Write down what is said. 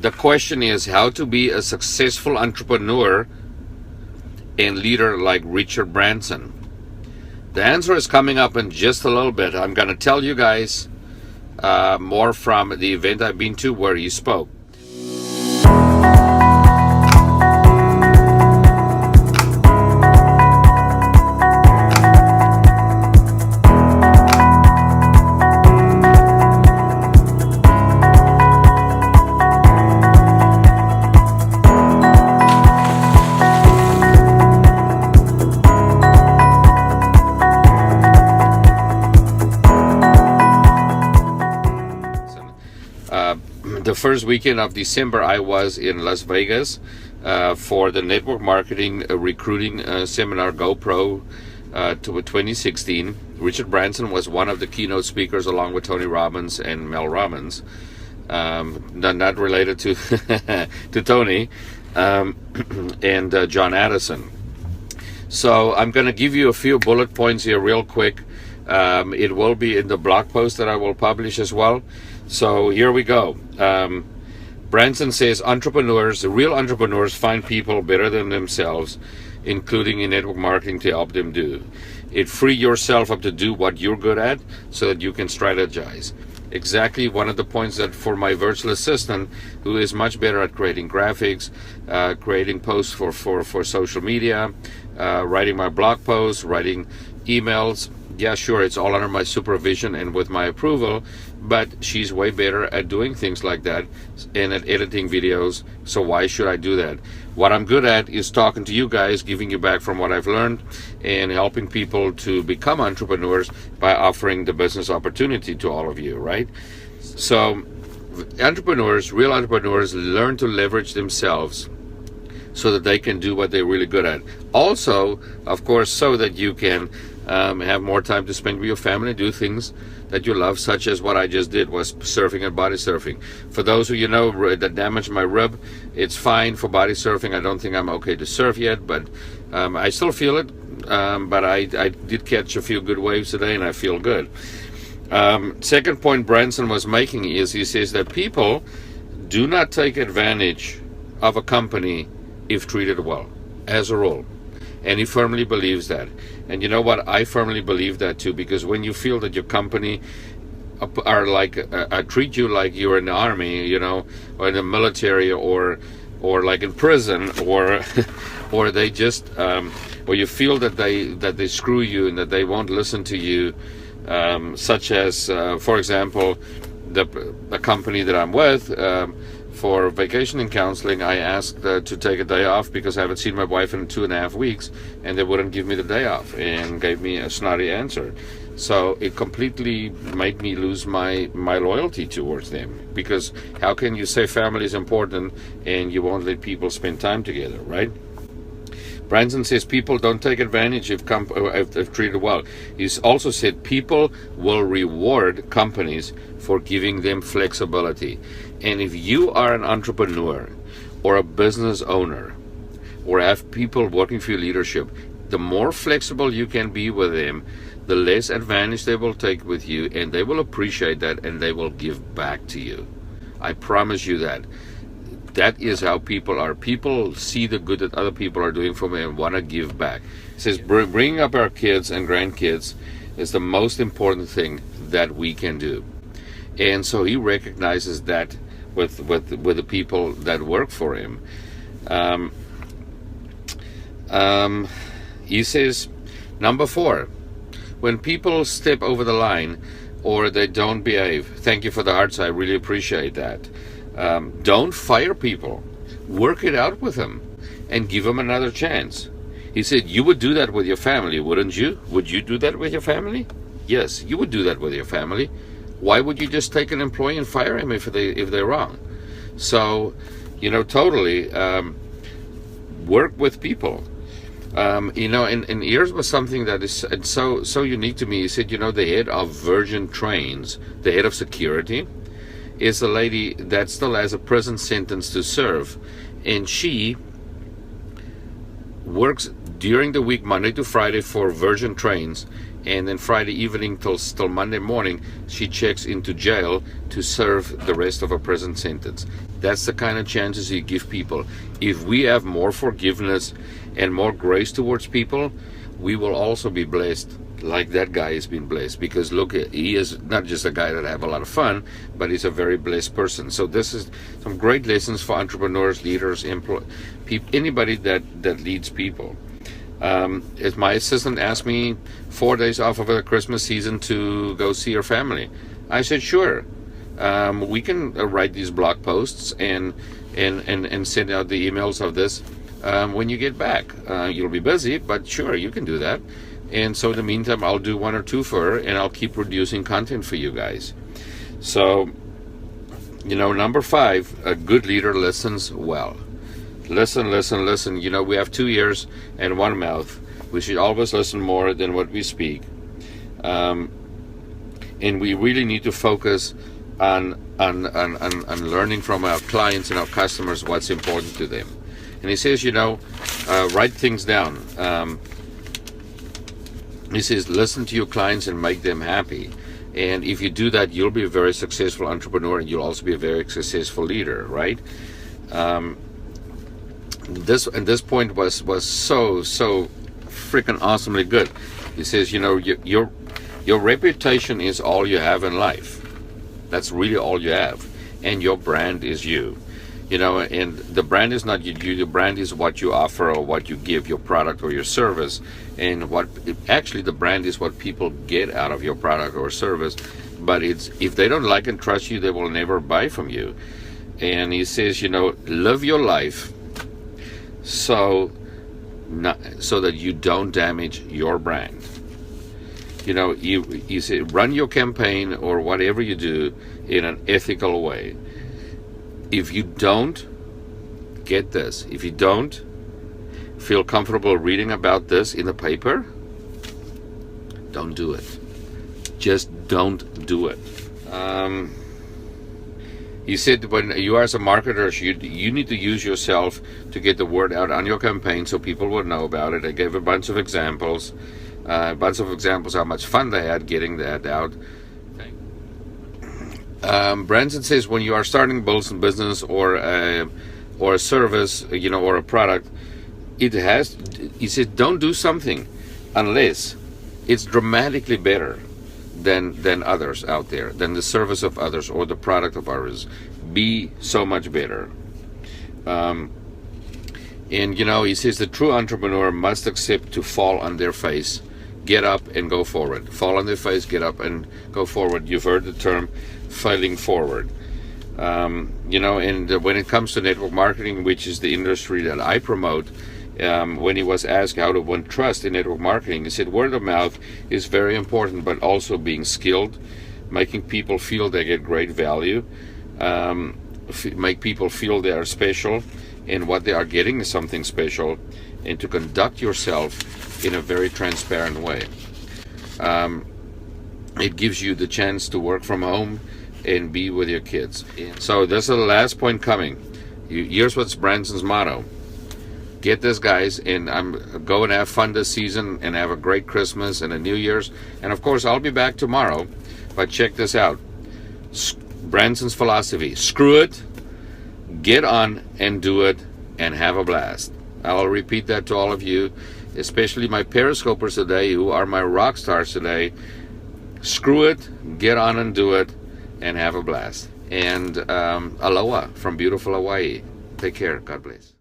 The question is how to be a successful entrepreneur and leader like Richard Branson. The answer is coming up in just a little bit. I'm going to tell you guys more from the event I've been to where he spoke. The first weekend of December, I was in Las Vegas for the network marketing recruiting seminar GoPro 2016. Richard Branson was one of the keynote speakers along with Tony Robbins and Mel Robbins. Not related to to Tony and John Addison. So I'm going to give you a few bullet points here real quick. It will be in the blog post that I will publish as well. So here we go. Branson says real entrepreneurs find people better than themselves, including in network marketing, to help them do it. Free yourself up to do what you're good at so that you can strategize. Exactly one of the points that for my virtual assistant, who is much better at creating graphics, creating posts for social media, writing my blog posts, writing emails. Yeah, sure, it's all under my supervision and with my approval, but she's way better at doing things like that and at editing videos, so why should I do that? What I'm good at is talking to you guys, giving you back from what I've learned, and helping people to become entrepreneurs by offering the business opportunity to all of you, right? So real entrepreneurs learn to leverage themselves so that they can do what they're really good at. Also, of course, so that you can have more time to spend with your family, do things that you love, such as what I just did, was surfing and body surfing. For those who that damaged my rib, it's fine for body surfing. I don't think I'm okay to surf yet, but I still feel it. But I did catch a few good waves today, and I feel good. Second point Branson was making is he says that people do not take advantage of a company if treated well, as a rule. And he firmly believes that. And you know what? I firmly believe that too, because when you feel that your company are like treat you like you're in the army, or in the military, or like in prison, or or they just or you feel that they screw you and that they won't listen to you, such as for example the company that I'm with. For vacation and counseling, I asked to take a day off because I haven't seen my wife in 2.5 weeks, and they wouldn't give me the day off and gave me a snotty answer. So it completely made me lose my loyalty towards them, because how can you say family is important and you won't let people spend time together, right? Branson says people don't take advantage if treated well. He's also said people will reward companies for giving them flexibility. And if you are an entrepreneur or a business owner or have people working for your leadership, the more flexible you can be with them, the less advantage they will take with you, and they will appreciate that, and they will give back to you. I promise you that. That is how people are. People see the good that other people are doing for me and want to give back. He says bringing up our kids and grandkids is the most important thing that we can do. And so he recognizes that with the people that work for him. He says, number 4, when people step over the line or they don't behave, thank you for the hearts, I really appreciate that. Don't fire people. Work it out with them and give them another chance. He said, you would do that with your family, wouldn't you? Would you do that with your family? Yes, you would do that with your family. Why would you just take an employee and fire him if they're wrong? So, totally work with people. And here's was something that is so unique to me. He said, the head of Virgin Trains, the head of security, is a lady that still has a prison sentence to serve, and she works during the week, Monday to Friday, for Virgin Trains, and then Friday evening till Monday morning, she checks into jail to serve the rest of her prison sentence. That's the kind of chances you give people. If we have more forgiveness and more grace towards people, we will also be blessed like that guy has been blessed. Because look, he is not just a guy that have a lot of fun, but he's a very blessed person. So this is some great lessons for entrepreneurs, leaders, anybody that leads people. As my assistant asked me 4 days off of the Christmas season to go see her family, I said sure. We can write these blog posts and send out the emails of this when you get back. You'll be busy, but sure, you can do that. And so in the meantime, I'll do 1 or 2 for her, and I'll keep producing content for you guys. So, number 5, a good leader listens well. Listen. We have 2 ears and 1 mouth. We should always listen more than what we speak. And we really need to focus on learning from our clients and our customers what's important to them. And he says, write things down. He says, listen to your clients and make them happy. And if you do that, you'll be a very successful entrepreneur, and you'll also be a very successful leader, right? This point was so freaking awesomely good. He says, your reputation is all you have in life. That's really all you have, and your brand is you. And the brand is not you. The brand is what you offer or what you give, your product or your service. And the brand is what people get out of your product or service. But if they don't like and trust you, they will never buy from you. And he says, live your life so that you don't damage your brand. You say, run your campaign or whatever you do in an ethical way. If you don't get this, if you don't feel comfortable reading about this in the paper, don't do it. Just don't do it. He said when you are as a marketer, you need to use yourself to get the word out on your campaign so people will know about it. I gave a bunch of examples how much fun they had getting that out. Branson says when you are starting a business or a service, or a product, he said don't do something unless it's dramatically better than others out there, than the service of others or the product of others. Be so much better. And he says the true entrepreneur must accept to fall on their face, get up and go forward. Fall on their face, get up and go forward. You've heard the term failing forward. And when it comes to network marketing, which is the industry that I promote, when he was asked how to win trust in network marketing, he said word of mouth is very important, but also being skilled, making people feel they get great value, make people feel they are special, and what they are getting is something special, and to conduct yourself in a very transparent way. It gives you the chance to work from home and be with your kids. So this is the last point coming. Here's what's Branson's motto. Get this, guys, and I'm going to have fun this season and have a great Christmas and a New Year's. And of course, I'll be back tomorrow. But check this out. Branson's philosophy. Screw it, get on and do it, and have a blast. I'll repeat that to all of you, especially my Periscopers today, who are my rock stars today. Screw it, get on and do it, and have a blast. And aloha from beautiful Hawaii. Take care. God bless.